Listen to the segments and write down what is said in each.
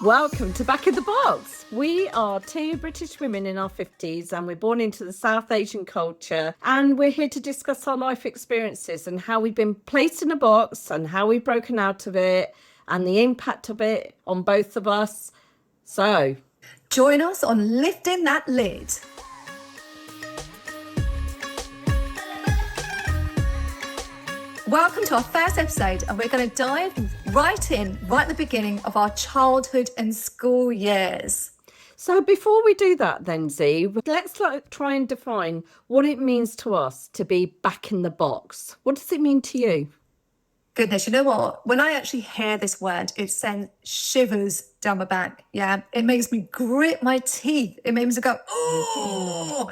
Welcome to Back in the Box. We are two British women in our 50s and we're born into the South Asian culture, and we're here to discuss our life experiences and how we've been placed in a box and how we've broken out of it and the impact of it on both of us. So, join us on Lifting That Lid. Welcome to our first episode, and we're going to dive right at the beginning of our childhood and school years. So before we do that then, Z, let's try and define what it means to us to be back in the box. What does it mean to you? Goodness, you know what? When I actually hear this word, it sends shivers down my back. Yeah, it makes me grit my teeth. It makes me go, oh.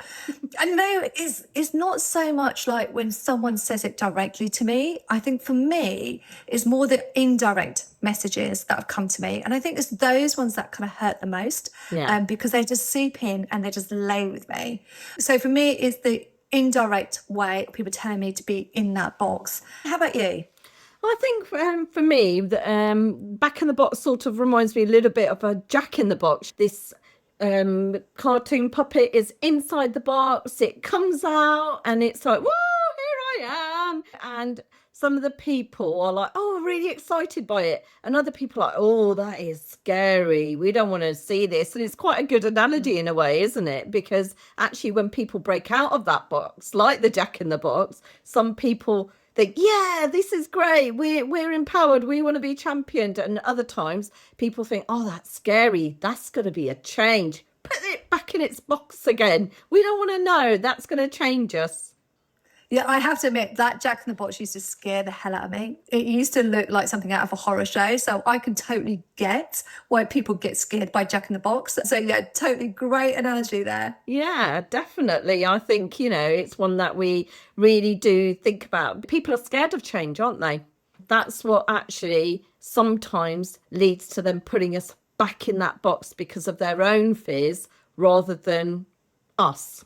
And no, it's not so much like when someone says it directly to me. I think for me, it's more the indirect messages that have come to me. And I think it's those ones that kind of hurt the most, because they just seep in and they just lay with me. So for me, it's the indirect way of people telling me to be in that box. How about you? I think for me, Back in the Box sort of reminds me a little bit of a Jack in the Box. This cartoon puppet is inside the box, it comes out and it's like, whoa, here I am. And some of the people are like, oh, really excited by it. And other people are like, oh, that is scary. We don't want to see this. And it's quite a good analogy in a way, isn't it? Because actually when people break out of that box, like the Jack in the Box, some people think, yeah, this is great. We're empowered. We want to be championed. And other times people think, oh, that's scary. That's going to be a change. Put it back in its box again. We don't want to know. That's going to change us. Yeah, I have to admit that Jack in the Box used to scare the hell out of me. It used to look like something out of a horror show. So I can totally get why people get scared by Jack in the Box. So yeah, totally great analogy there. Yeah, definitely. I think, it's one that we really do think about. People are scared of change, aren't they? That's what actually sometimes leads to them putting us back in that box because of their own fears rather than us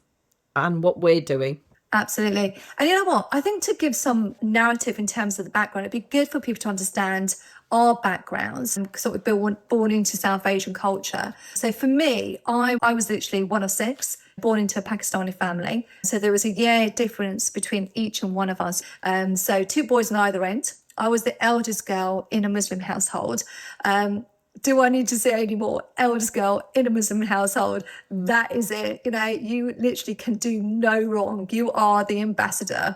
and what we're doing. Absolutely. And you know what? I think to give some narrative in terms of the background, it'd be good for people to understand our backgrounds and sort of born into South Asian culture. So for me, I was literally one of six, born into a Pakistani family. So there was a year difference between each and one of us. So two boys on either end. I was the eldest girl in a Muslim household. Do I need to say any more? Eldest girl in a Muslim household. That is it. You literally can do no wrong. You are the ambassador.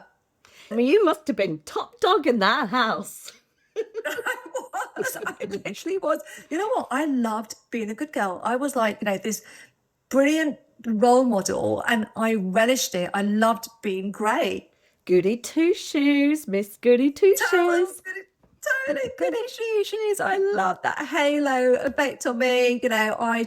I mean, you must have been top dog in that house. I literally was. You know what? I loved being a good girl. I was like, this brilliant role model, and I relished it. I loved being great. Goody two shoes, Miss Goody two shoes. Totally good issues. I love that halo effect on me. I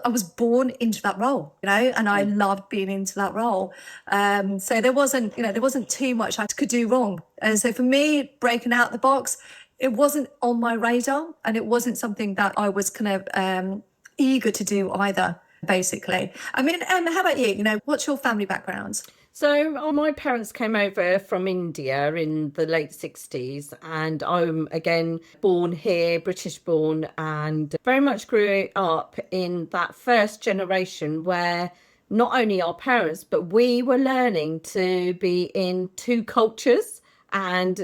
was born into that role, and I loved being into that role. So there wasn't too much I could do wrong. And so for me, breaking out the box, it wasn't on my radar, and it wasn't something that I was kind of eager to do either, basically. I mean, how about you? What's your family background? So my parents came over from India in the late 60s, and I'm again born here, British born, and very much grew up in that first generation where not only our parents, but we were learning to be in two cultures and,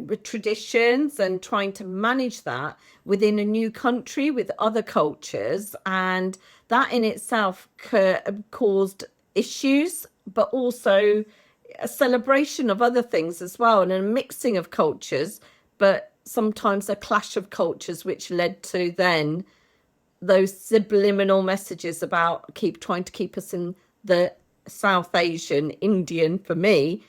with traditions and trying to manage that within a new country with other cultures. And that in itself caused issues, but also a celebration of other things as well, and a mixing of cultures, but sometimes a clash of cultures, which led to then those subliminal messages about trying to keep us in the South Asian, Indian, for me,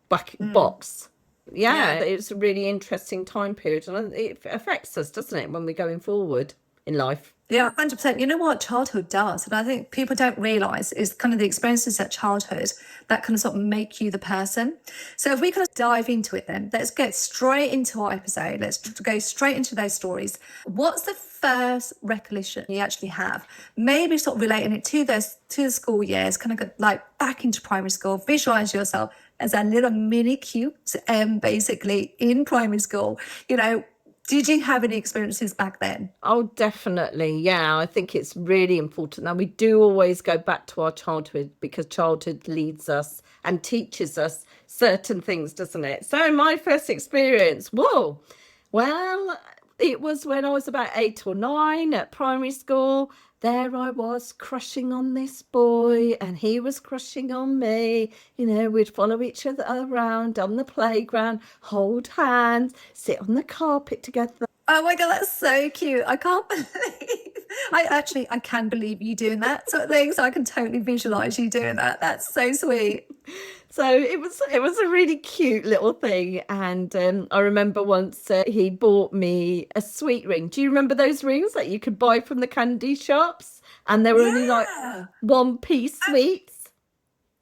box. Yeah, it's a really interesting time period, and it affects us, doesn't it, when we're going forward in life? Yeah, 100%. You know what childhood does? And I think people don't realise is kind of the experiences at childhood that kind of sort of make you the person. So if we kind of dive into it then, let's get straight into our episode. Let's go straight into those stories. What's the first recollection you actually have? Maybe sort of relating it to the school years, kind of like back into primary school, visualise yourself as a little mini cute, basically in primary school. Did you have any experiences back then? Oh, definitely. Yeah, I think it's really important. Now, we do always go back to our childhood because childhood leads us and teaches us certain things, doesn't it? So, my first experience, whoa, well, it was when I was about 8 or 9 at primary school. There I was crushing on this boy, and he was crushing on me. We'd follow each other around on the playground, hold hands, sit on the carpet together. Oh my God, that's so cute. I can't believe I can believe you doing that sort of thing. So I can totally visualize you doing that. That's so sweet. So it was a really cute little thing, and I remember once he bought me a sweet ring. Do you remember those rings that you could buy from the candy shops, and they were only like Yeah. 1-piece sweets?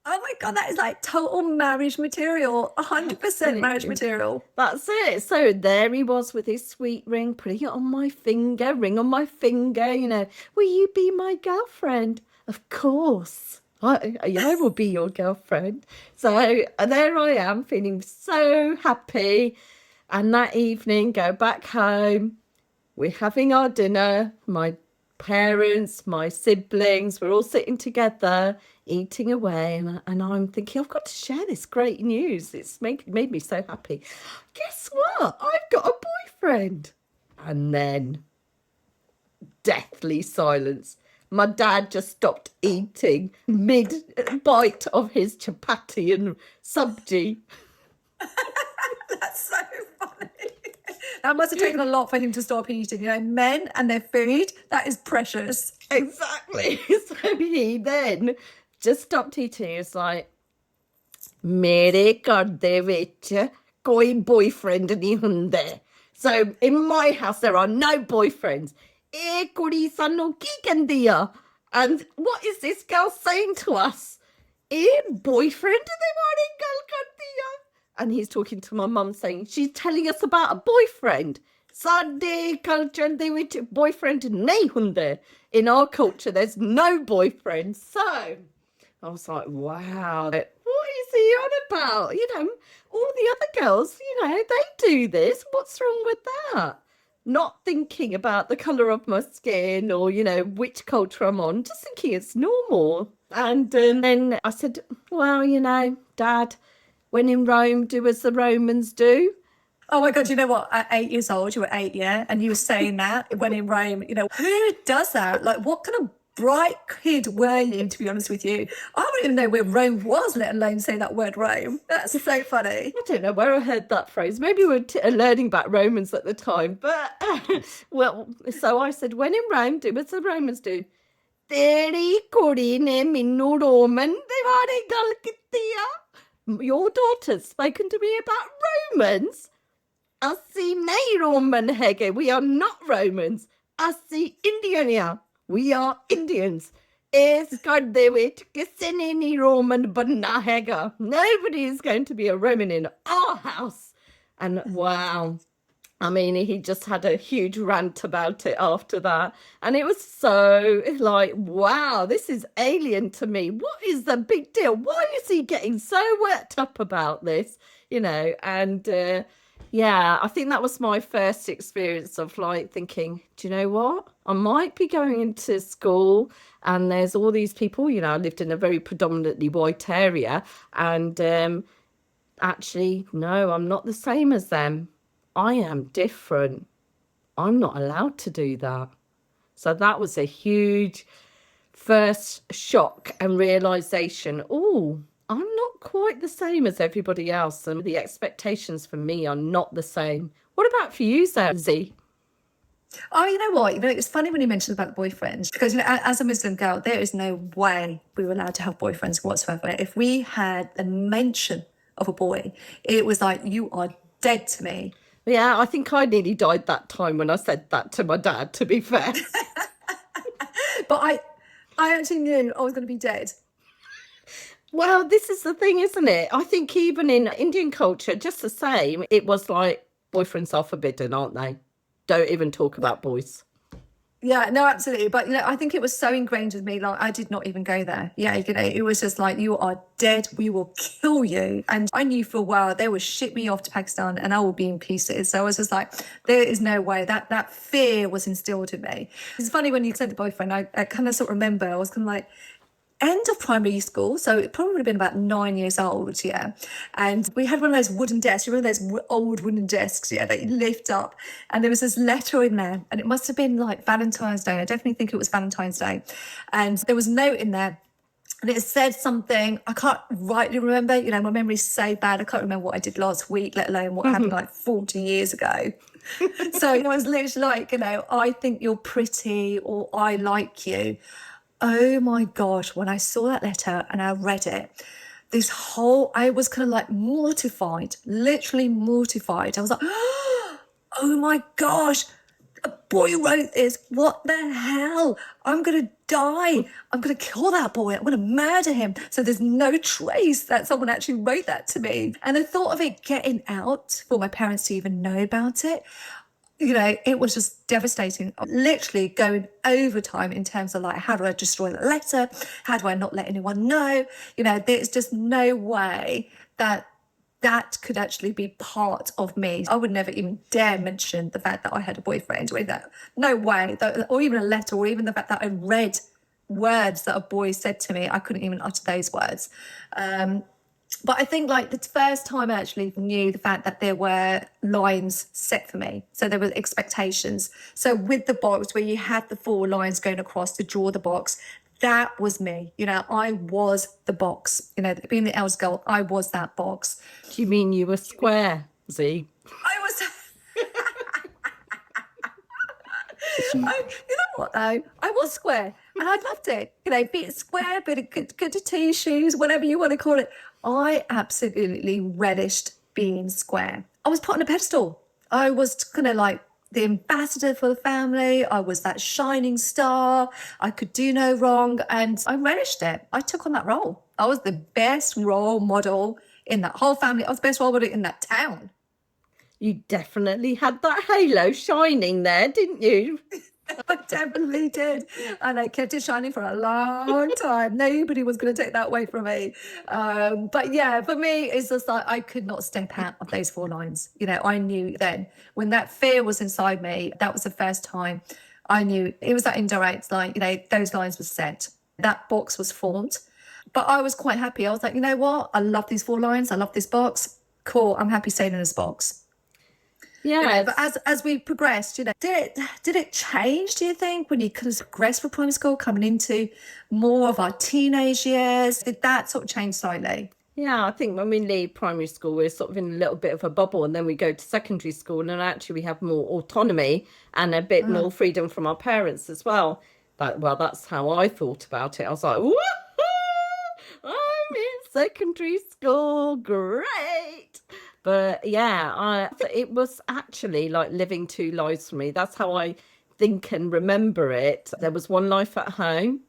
Oh my God, that is like total marriage material, 100% marriage material. That's it. So there he was with his sweet ring, putting it on my finger, ring on my finger. Will you be my girlfriend? Of course. I will be your girlfriend. So there I am, feeling so happy. And that evening, go back home. We're having our dinner. My parents, my siblings, we're all sitting together, eating away. And I'm thinking, I've got to share this great news. It's made me so happy. Guess what? I've got a boyfriend. And then deathly silence. My dad just stopped eating mid bite of his chapati and sabji. That's so funny. That must have taken a lot for him to stop eating. Men and their food, that is precious. Exactly. So he then just stopped eating. He was like, ਮੇਰੇ ਘਰ ਦੇ ਵਿੱਚ ਕੋਈ boyfriend ਨਹੀਂ ਹੁੰਦੇ. So in my house, there are no boyfriends. ਇਹ ਕੁੜੀ ਸਾਨੂੰ ਕੀ ਕਹਿੰਦੀ ਆ? And what is this girl saying to us? ਇਹ boyfriend ਦੇ ਬਾਰੇ ਗੱਲ ਕਰਦੀ ਆ? And he's talking to my mum saying, she's telling us about a boyfriend. ਸਾਡੇ culture ਦੇ ਵਿੱਚ boyfriend ਨਹੀਂ ਹੁੰਦੇ. In our culture, there's no boyfriend. So I was like, wow, what is he on about? All the other girls, they do this. What's wrong with that? Not thinking about the colour of my skin or, which culture I'm on, just thinking it's normal. And then I said, well, Dad, when in Rome, do as the Romans do. Oh my God, you know what? At 8 years old, you were 8, yeah? And you were saying that when in Rome, who does that? Like, what kind of bright kid were you, to be honest with you? I don't even know where Rome was, let alone say that word Rome. That's so funny. I don't know where I heard that phrase. Maybe we were learning about Romans at the time. But, so I said, when in Rome, do as the Romans do. Teri kuri ne minnu Roman devare gal kittiya. Your daughter's spoken to me about Romans. Assi nahi Roman hege. We are not Romans. Assi Indiania. We are Indians. Is God ਦੇ ਵਿੱਚ ਕਿਸੇ ਨੇ ਨਹੀਂ Roman ਬਣਨਾ ਹੈਗਾ. Nobody is going to be a Roman in our house. And wow. I mean, he just had a huge rant about it after that. And it was so like, wow, this is alien to me. What is the big deal? Why is he getting so worked up about this? And yeah, I think that was my first experience of like thinking, do you know what? I might be going into school and there's all these people, I lived in a very predominantly white area. And actually, no, I'm not the same as them. I am different. I'm not allowed to do that. So that was a huge first shock and realization. Oh, I'm not quite the same as everybody else. And the expectations for me are not the same. What about for you, Zazie? Oh, you know what? It's funny when you mentioned about boyfriends because, as a Muslim girl, there is no way we were allowed to have boyfriends whatsoever. If we had a mention of a boy, it was like, you are dead to me. Yeah, I think I nearly died that time when I said that to my dad, to be fair. But I actually knew I was going to be dead. Well, this is the thing, isn't it? I think even in Indian culture, just the same, it was like boyfriends are forbidden, aren't they? Don't even talk about boys. Yeah, no, absolutely. But I think it was so ingrained with me, like I did not even go there. Yeah, it was just like, you are dead, we will kill you. And I knew for a while they would ship me off to Pakistan and I will be in pieces. So I was just like, there is no way. That fear was instilled in me. It's funny when you said the boyfriend, I kind of sort of remember, I was kind of like, end of primary school, so it probably been about 9 years old, yeah. And we had one of those wooden desks. You remember those old wooden desks, yeah, that you lift up. And there was this letter in there, and it must have been like Valentine's Day. I definitely think it was Valentine's Day. And there was a note in there. And it said something, I can't rightly remember, my memory's so bad, I can't remember what I did last week, let alone what happened like 40 years ago. So it was literally like, I think you're pretty, or I like you. Oh my gosh, when I saw that letter and I read it, I was kind of like mortified, literally mortified. I was like, oh my gosh, a boy wrote this. What the hell? I'm going to die. I'm going to kill that boy. I'm going to murder him. So there's no trace that someone actually wrote that to me. And the thought of it getting out for my parents to even know about it, it was just devastating. Literally going overtime in terms of like, how do I destroy the letter? How do I not let anyone know? There's just no way that could actually be part of me. I would never even dare mention the fact that I had a boyfriend or that. No way. Or even a letter, or even the fact that I read words that a boy said to me. I couldn't even utter those words. But I think like the first time I actually knew the fact that there were lines set for me. So there were expectations. So with the box where you had the 4 lines going across to draw the box, that was me. I was the box. Being the eldest girl, I was that box. Do you mean you were square, Z? I was... you know what though? I was square and I loved it. Be it square, bit of good to tea shoes, whatever you want to call it. I absolutely relished being square. I was put on a pedestal. I was kind of like the ambassador for the family. I was that shining star. I could do no wrong, and I relished it. I took on that role. I was the best role model in that whole family. I was the best role model in that town. You definitely had that halo shining there, didn't you? I definitely did. And I kept it shining for a long time. Nobody was going to take that away from me. But yeah, for me, it's just like I could not step out of those 4 lines. I knew then when that fear was inside me, that was the first time I knew it was that indirect, like, those lines were set. That box was formed. But I was quite happy. I was like, you know what? I love these 4 lines. I love this box. Cool. I'm happy staying in this box. Yeah, but as we progressed, did it change, do you think, when you kind of progressed for primary school, coming into more of our teenage years? Did that sort of change slightly? Yeah, I think when we leave primary school, we're sort of in a little bit of a bubble, and then we go to secondary school, and actually we have more autonomy and a bit more freedom from our parents as well. That's how I thought about it. I was like, woohoo! I'm in secondary school, great. But yeah, it was actually like living 2 lives for me. That's how I think and remember it. There was one life at home,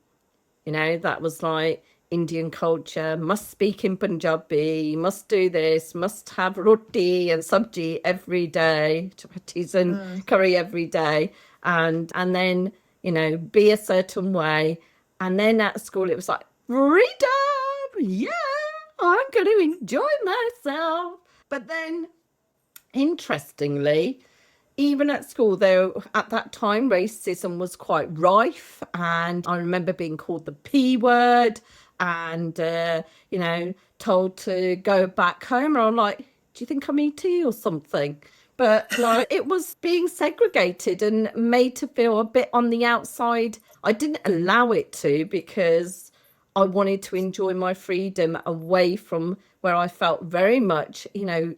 that was like Indian culture, must speak in Punjabi, must do this, must have roti and sabji every day, chapatis and curry every day. And then, be a certain way. And then at school, it was like, freedom! Yeah, I'm going to enjoy myself. But then, interestingly, even at school, though, at that time, racism was quite rife. And I remember being called the P word and, told to go back home. And I'm like, do you think I'm ET or something? But like, it was being segregated and made to feel a bit on the outside. I didn't allow it to, because I wanted to enjoy my freedom away from where I felt very much,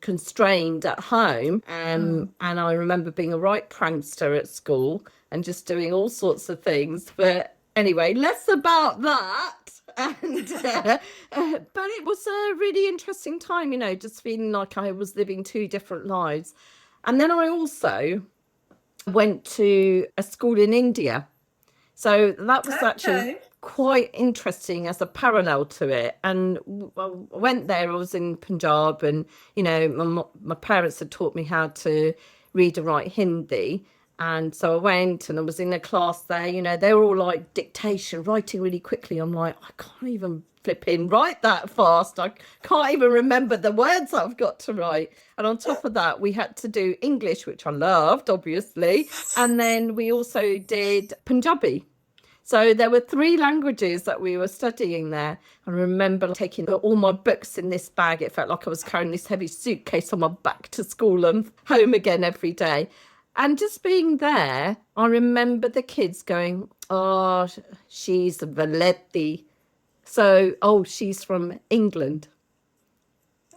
constrained at home. And I remember being a right prankster at school and just doing all sorts of things. But anyway, less about that. And but it was a really interesting time, just feeling like I was living 2 different lives. And then I also went to a school in India. So that was actually quite interesting as a parallel to it. And I went there, I was in Punjab, and my parents had taught me how to read and write Hindi, And so I went and I was in a class there, you know, they were all like dictation, writing really quickly. I'm like, I can't even flipping write that fast. I can't even remember the words I've got to write. And on top of that, we had to do English, which I loved, obviously. And then we also did Punjabi. So there were 3 languages that we were studying there. I remember taking all my books in this bag. It felt like I was carrying this heavy suitcase on my back to school and home again every day. And just being there, I remember the kids going, oh, she's Valetti. So, oh, she's from England.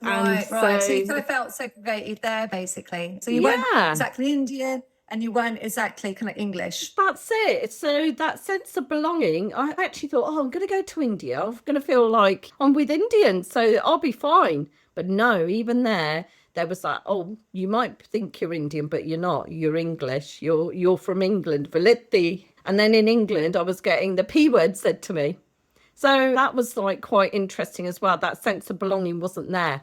Right, And right. So you so, kind of felt segregated there, basically. So you weren't yeah, exactly Indian and you weren't exactly kind of English. that's it. So that sense of belonging, I actually thought, oh, I'm going to go to India. I'm going to feel like I'm with Indians, so I'll be fine. But no, even there was like, oh, you might think you're Indian, but you're not. You're English. You're from England, Valetti. And then in England, I was getting the P word said to me. So that was like quite interesting as well. That sense of belonging wasn't there.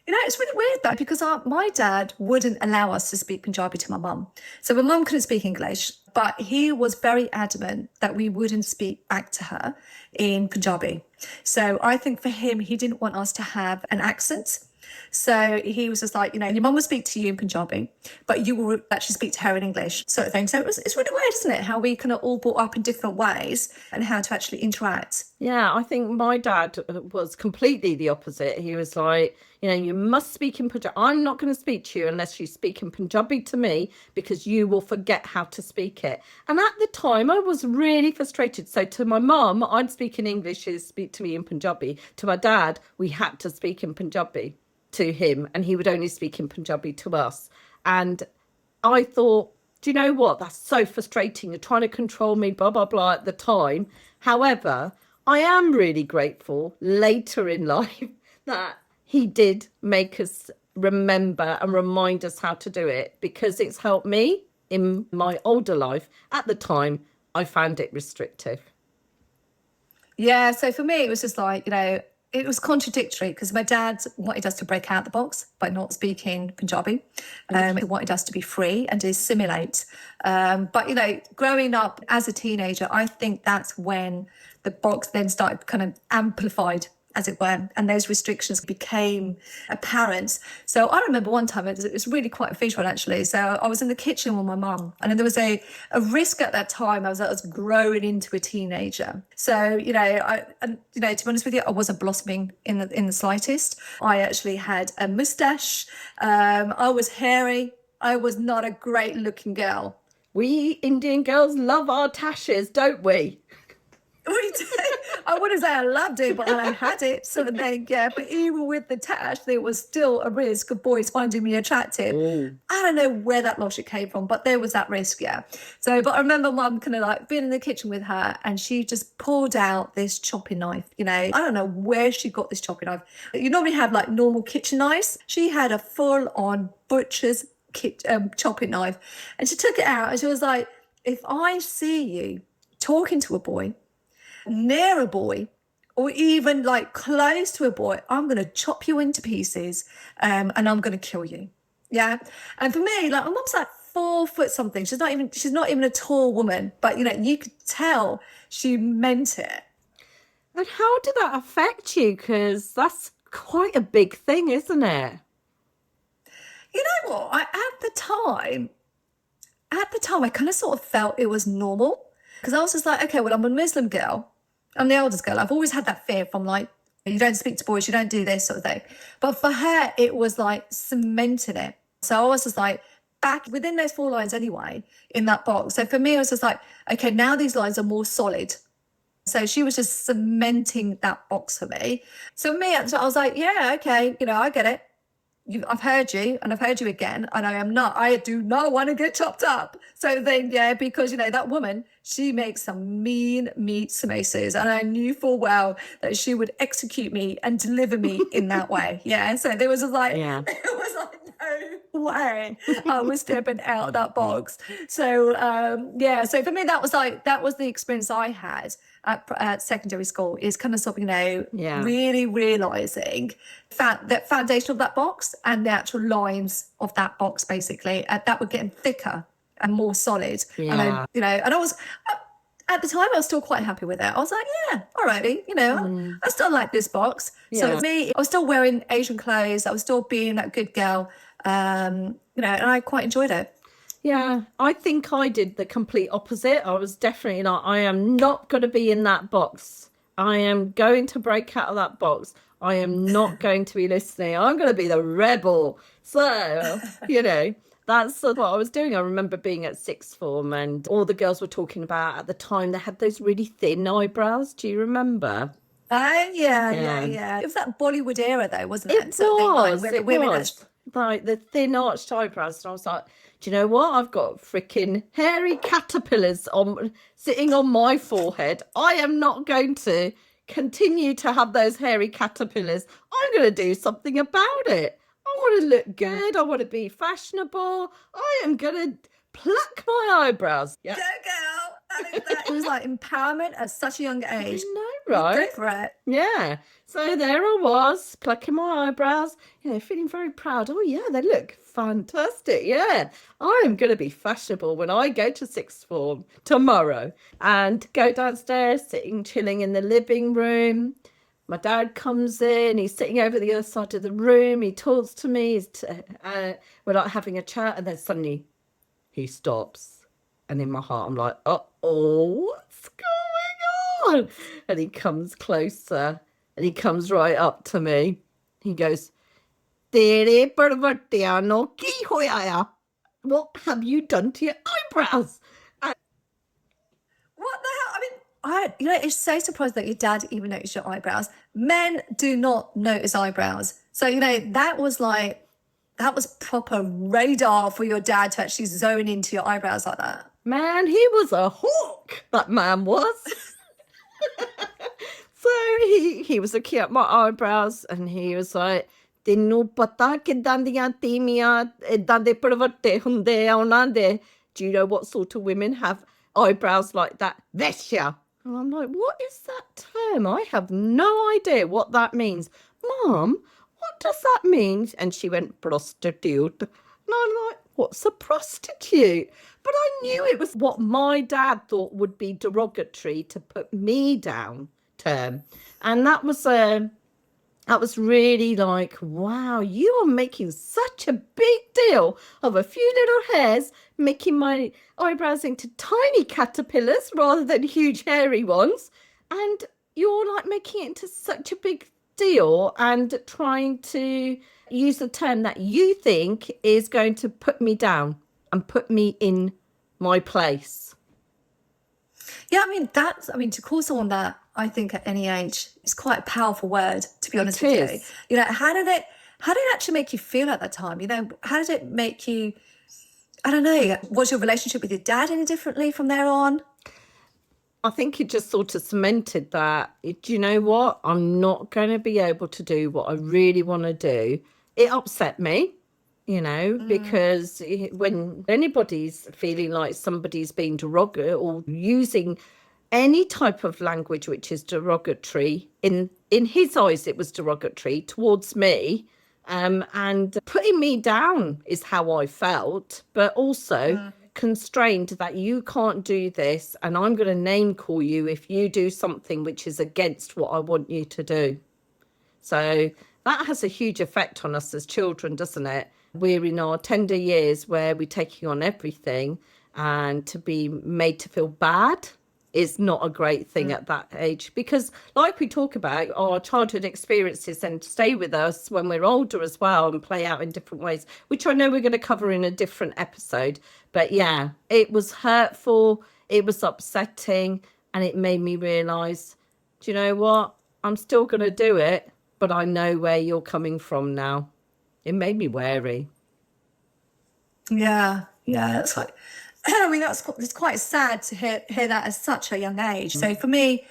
You know, it's really weird though, because my dad wouldn't allow us to speak Punjabi to my mum. So my mum couldn't speak English, but he was very adamant that we wouldn't speak back to her in Punjabi. So I think for him, he didn't want us to have an accent. So he was just like, you know, your mum will speak to you in Punjabi, but you will actually speak to her in English, sort of thing. So it's really weird, isn't it? How we kind of all brought up in different ways and how to actually interact. Yeah, I think my dad was completely the opposite. He was like, you know, you must speak in Punjabi. I'm not going to speak to you unless you speak in Punjabi to me because you will forget how to speak it. And at the time, I was really frustrated. So to my mum, I'd speak in English, she'd speak to me in Punjabi. To my dad, we had to speak in Punjabi to him, and he would only speak in Punjabi to us. And I thought, do you know what? That's so frustrating. You're trying to control me, blah, blah, blah, at the time. However, I am really grateful later in life that he did make us remember and remind us how to do it because it's helped me in my older life. At the time, I found it restrictive. Yeah, so for me, it was just like, you know, it was contradictory because my dad wanted us to break out the box by not speaking Punjabi. He wanted us to be free and to assimilate. But, you know, growing up as a teenager, I think that's when the box then started kind of amplified, as it were, and those restrictions became apparent. So I remember one time, it was really quite visual actually. So I was in the kitchen with my mum, and there was a risk at that time. I was growing into a teenager. So, you know, to be honest with you, I wasn't blossoming in the slightest. I actually had a mustache. I was hairy. I was not a great looking girl. We Indian girls love our tashes, don't we? We did. I wouldn't say I loved it, but I had it. So then, yeah, but even with the tash, there was still a risk of boys finding me attractive. I don't know where that logic came from, but there was that risk, yeah. So, but I remember mum kind of like being in the kitchen with her and she just pulled out this chopping knife, you know. I don't know where she got this chopping knife. You normally have like normal kitchen knives. She had a full on butcher's chopping knife. And she took it out and she was like, if I see you talking to a boy, near a boy, or even like close to a boy, I'm going to chop you into pieces and I'm going to kill you. Yeah. And for me, like my mum's like 4 foot something. She's not even a tall woman, but you know, you could tell she meant it. And how did that affect you? Because that's quite a big thing, isn't it? You know what? At the time, I kind of sort of felt it was normal because I was just like, okay, well, I'm a Muslim girl. I'm the oldest girl. I've always had that fear from like, you don't speak to boys, you don't do this sort of thing. But for her, it was like cementing it. So I was just like back within those 4 lines anyway in that box. So for me, it was just like, okay, now these lines are more solid. So she was just cementing that box for me. So I was like, yeah, okay, you know, I get it. I've heard you and I've heard you again, and I do not want to get chopped up. So then, yeah, because, you know, that woman, she makes some mean meat samosas, and I knew full well that she would execute me and deliver me in that way. Yeah. So there was just like, Yeah. it was like, no. way I was stepping out of that box. So yeah, so for me that was the experience I had at secondary school, is kind of sort of, Yeah. really realizing that foundation of that box and the actual lines of that box, basically, that were getting thicker and more solid. And Yeah. and I was at the time I was still quite happy with it. I was like, yeah, alrighty, I still like this box. So Yeah. for me, I was still wearing Asian clothes. I was still being that good girl, and I quite enjoyed it. Yeah, I think I did the complete opposite. I was definitely not, I am not going to be in that box. I am going to break out of that box. I am not going to be listening. I'm going to be the rebel. So, that's what I was doing. I remember being at sixth form and all the girls were talking about at the time, they had those really thin eyebrows. Do you remember? Oh yeah, Yeah. yeah. It was that Bollywood era, though, wasn't it? It Sort of thing, like, was, where the it women was. Like the thin arched eyebrows. And I was like, do you know what? I've got freaking hairy caterpillars sitting on my forehead. I am not going to continue to have those hairy caterpillars. I'm going to do something about it. I want to look good. I want to be fashionable. I am going to pluck my eyebrows. Yeah. Go girl. It was like empowerment at such a young age. No, right? Go for it. Yeah. So there I was, plucking my eyebrows, feeling very proud. Oh, yeah, they look fantastic. Yeah, I am going to be fashionable when I go to sixth form tomorrow. And go downstairs, chilling in the living room. My dad comes in, he's sitting over the other side of the room. He talks to me. We're like having a chat, and then suddenly he stops. And in my heart, I'm like, uh-oh, what's going on? And he comes closer. And he comes right up to me. He goes, Tere parvatiano ki hoya? What have you done to your eyebrows? What the hell? I mean, it's so surprised that your dad even noticed your eyebrows. Men do not notice eyebrows. So, that was proper radar for your dad to actually zone into your eyebrows like that. Man, he was a hawk, that man was. So he was looking at my eyebrows and he was like, Tenu pata kidan diyan timiyan idan de parvatte hunde a ਉਹਨਾਂ ਦੇ. Do you know what sort of women have eyebrows like that? Veshya. And I'm like, what is that term? I have no idea what that means. Mom, what does that mean? And she went, prostitute. And I'm like, what's a prostitute? But I knew it was what my dad thought would be derogatory to put me down term. And that was really like, wow, you are making such a big deal of a few little hairs, making my eyebrows into tiny caterpillars rather than huge hairy ones. And you're like making it into such a big deal and trying to use the term that you think is going to put me down and put me in my place. Yeah, to call someone that, I think at any age, is quite a powerful word, to be honest with you. How did it actually make you feel at that time? How did it make you, I don't know, was your relationship with your dad any differently from there on? I think it just sort of cemented that, do you know what? I'm not going to be able to do what I really want to do. It upset me, because when anybody's feeling like somebody's being derogatory or using any type of language which is derogatory, in his eyes it was derogatory towards me, and putting me down is how I felt, but also constrained that you can't do this and I'm going to name call you if you do something which is against what I want you to do. So that has a huge effect on us as children, doesn't it? We're in our tender years where we're taking on everything, and to be made to feel bad is not a great thing at that age, because like we talk about, our childhood experiences and stay with us when we're older as well and play out in different ways, which I know we're going to cover in a different episode. But yeah, it was hurtful, it was upsetting, and it made me realise, do you know what? I'm still going to do it, but I know where you're coming from now. It made me wary. Yeah, that's like, it's quite sad to hear that at such a young age. So for me,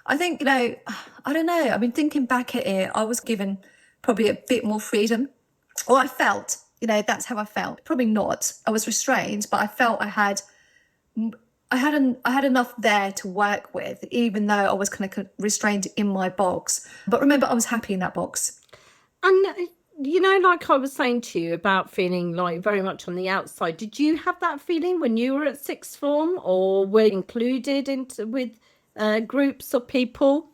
I think, I don't know. Thinking back at it, I was given probably a bit more freedom, or I felt You know, that's how I felt. Probably not. I was restrained, but I felt I had enough there to work with, even though I was kind of restrained in my box. But remember, I was happy in that box. And you know, like I was saying to you about feeling like very much on the outside, did you have that feeling when you were at sixth form, or were you included into with groups of people?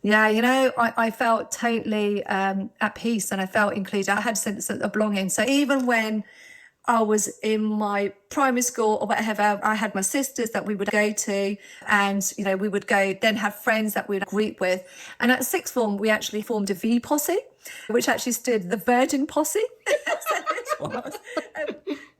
Yeah, you know, I felt totally at peace and I felt included. I had a sense of belonging. So even when I was in my primary school or whatever, I had my sisters that we would go to, and you know, we would go then have friends that we'd group with. And at sixth form, we actually formed a V posse, which actually stood the Virgin Posse.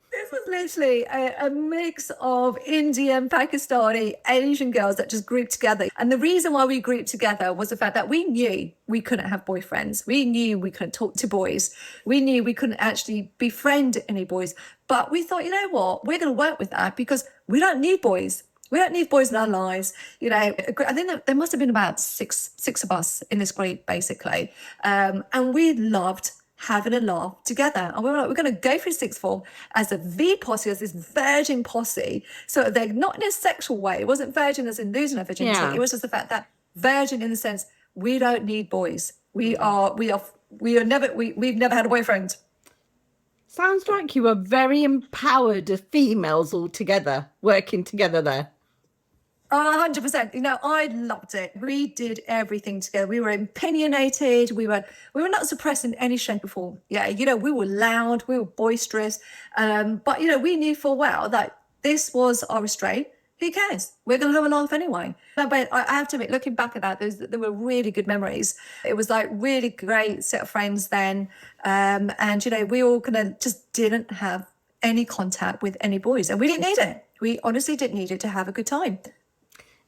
This was literally a mix of Indian, Pakistani, Asian girls that just grouped together. And the reason why we grouped together was the fact that we knew we couldn't have boyfriends. We knew we couldn't talk to boys. We knew we couldn't actually befriend any boys. But we thought, you know what, we're going to work with that because we don't need boys. We don't need boys in our lives. You know, I think that there must have been about six of us in this group, basically. And we loved having a laugh together. And we were like, we're going to go through sixth form as a V posse, as this virgin posse. So they're not in a sexual way. It wasn't virgin as in losing our virginity. Yeah. It was just the fact that virgin in the sense, we don't need boys. We've never had a boyfriend. Sounds like you were very empowered as females all together, working together there. 100%. You know, I loved it. We did everything together. We were opinionated. We were not suppressed in any shape or form. Yeah, you know, we were loud. We were boisterous. But you know, we knew full well that this was our restraint. Who cares? We're going to have a laugh anyway. But I have to admit, looking back at that, there were really good memories. It was like really great set of friends then. And you know, we all kind of just didn't have any contact with any boys, and we didn't need it. We honestly didn't need it to have a good time.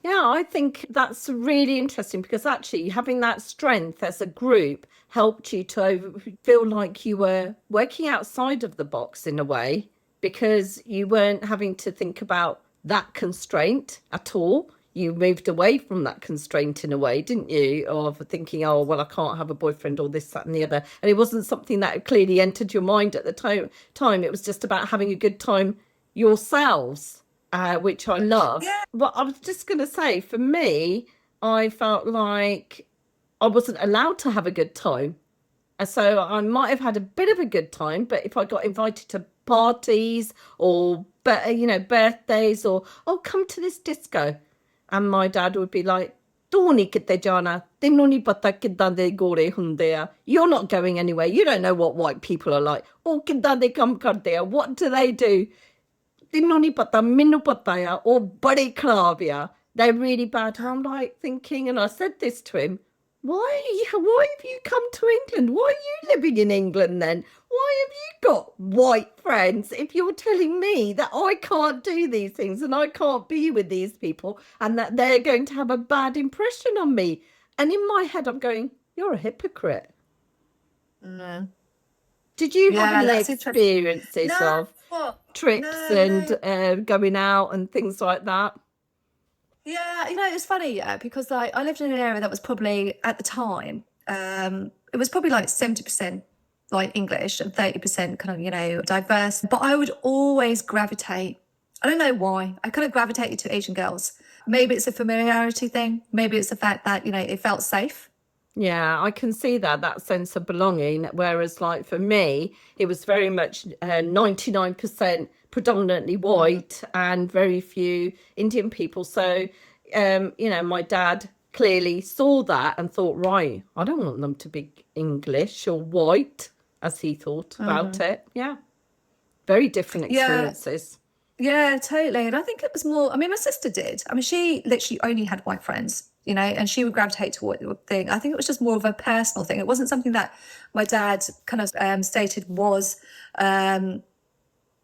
Yeah, I think that's really interesting because actually having that strength as a group helped you to feel like you were working outside of the box in a way, because you weren't having to think about that constraint at all. You moved away from that constraint in a way, didn't you? Of thinking, oh, well, I can't have a boyfriend or this, that, and the other. And it wasn't something that clearly entered your mind at the time. It was just about having a good time yourselves, which I love. Yeah. But I was just going to say, for me, I felt like I wasn't allowed to have a good time. And so I might have had a bit of a good time, but if I got invited to parties or, you know, birthdays or, oh, come to this disco. And my dad would be like, "Don't nikite jana, tenu nahi pata kiddan de gore hunde hai. You're not going anywhere. You don't know what white people are like. Oh, kiddan de kam karte hai. What do they do? Tenu nahi pata, minu pata hai. Oh, bade kharab hai. They're really bad." And I'm like thinking, and I said this to him, why have you come to England? Why are you living in England then? Why have you got white friends if you're telling me that I can't do these things and I can't be with these people and that they're going to have a bad impression on me? And in my head, I'm going, you're a hypocrite. No. Did you Yeah, have any that's interesting. experiences No, of what? trips No. and going out and things like that? Yeah, you know, it's funny, yeah, because like I lived in an area that was probably at the time, it was probably like 70% like English and 30% kind of, you know, diverse. But I would always gravitate. I don't know why. I kind of gravitated to Asian girls. Maybe it's a familiarity thing. Maybe it's the fact that, you know, it felt safe. Yeah, I can see that sense of belonging. Whereas, like for me, it was very much 99% predominantly white and very few Indian people. So, you know, my dad clearly saw that and thought, right, I don't want them to be English or white, as he thought about it. Yeah, very different Yeah, experiences. yeah, totally. And I think it was more, I mean, my sister did. I mean, she literally only had white friends, you know, and she would gravitate to what thing. I think it was just more of a personal thing. It wasn't something that my dad kind of stated was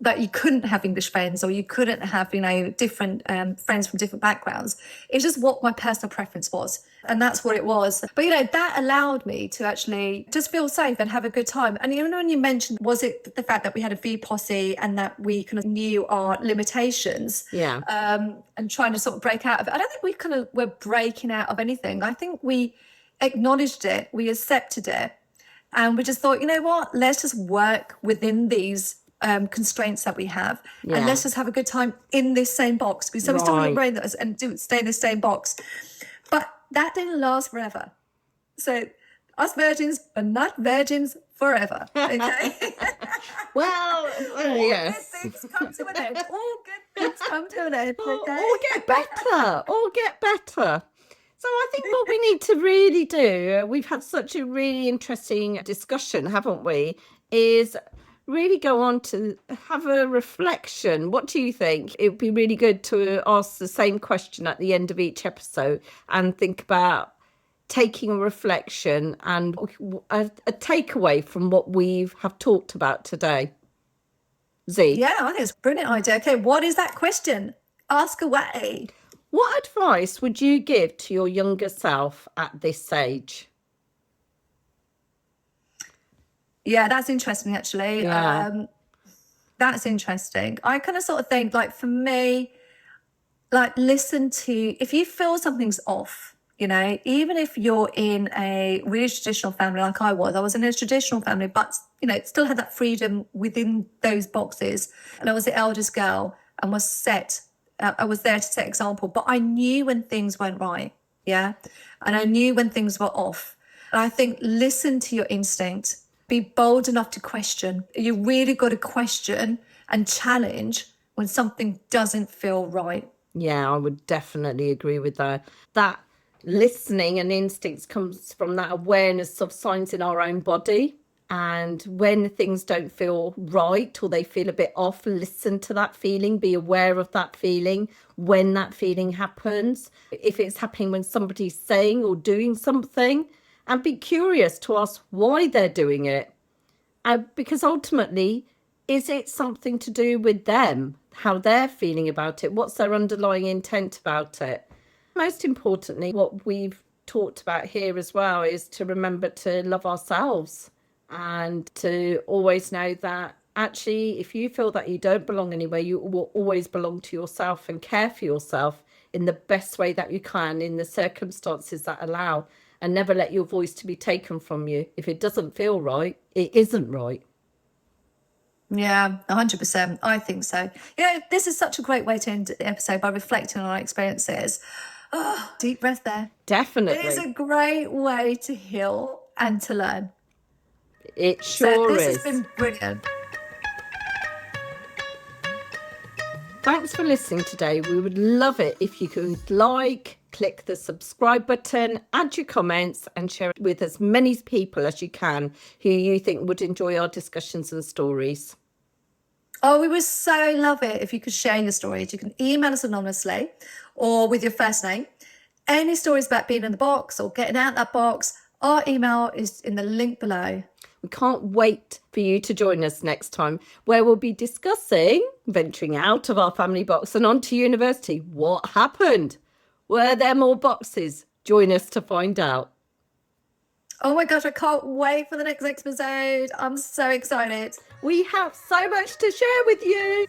that you couldn't have English friends or you couldn't have, you know, different friends from different backgrounds. It's just what my personal preference was. And that's what it was. But, you know, that allowed me to actually just feel safe and have a good time. And even when you mentioned, was it the fact that we had a V posse and that we kind of knew our limitations Yeah. and trying to sort of break out of it? I don't think we kind of were breaking out of anything. I think we acknowledged it, we accepted it. And we just thought, you know what, let's just work within these constraints that we have, and let's just have a good time in this same box, because some still Right. brain and do stay in the same box. But that didn't last forever. So us virgins are not virgins forever. Okay. Well, yes. All good things come to an end. All good things come to an end. Or Okay. get better. Or get better. So I think what we need to really do, we've had such a really interesting discussion, haven't we, is really go on to have a reflection. What do you think? It would be really good to ask the same question at the end of each episode and think about taking a reflection and a takeaway from what we have talked about today. Z? Yeah, I think it's a brilliant idea. Okay, what is that question? Ask away. What advice would you give to your younger self at this age? Yeah, that's interesting, actually. Yeah. That's interesting. I kind of sort of think, like, for me, like, listen to, if you feel something's off, you know, even if you're in a really traditional family like I was in a traditional family, but, you know, still had that freedom within those boxes. And I was the eldest girl and was set, I was there to set example, but I knew when things weren't right. Yeah. And I knew when things were off. And I think listen to your instinct, be bold enough to question. You really got to question and challenge when something doesn't feel right. Yeah, I would definitely agree with that. That listening and instincts comes from that awareness of signs in our own body. And when things don't feel right or they feel a bit off, listen to that feeling, be aware of that feeling when that feeling happens. If it's happening when somebody's saying or doing something, and be curious to ask why they're doing it. Because ultimately, is it something to do with them, how they're feeling about it? What's their underlying intent about it? Most importantly, what we've talked about here as well is to remember to love ourselves and to always know that actually, if you feel that you don't belong anywhere, you will always belong to yourself and care for yourself in the best way that you can in the circumstances that allow, and never let your voice to be taken from you. If it doesn't feel right, it isn't right. Yeah, 100%. I think so. You know, this is such a great way to end the episode by reflecting on our experiences. Oh, deep breath there. Definitely. It is a great way to heal and to learn. It So sure this is. has been brilliant. Thanks for listening today. We would love it if you could click the subscribe button, add your comments, and share it with as many people as you can who you think would enjoy our discussions and stories. Oh, we would so love it if you could share your stories. You can email us anonymously or with your first name. Any stories about being in the box or getting out that box, our email is in the link below. We can't wait for you to join us next time, where we'll be discussing venturing out of our family box and onto university. What happened? Were there more boxes? Join us to find out. Oh my gosh, I can't wait for the next episode. I'm so excited. We have so much to share with you.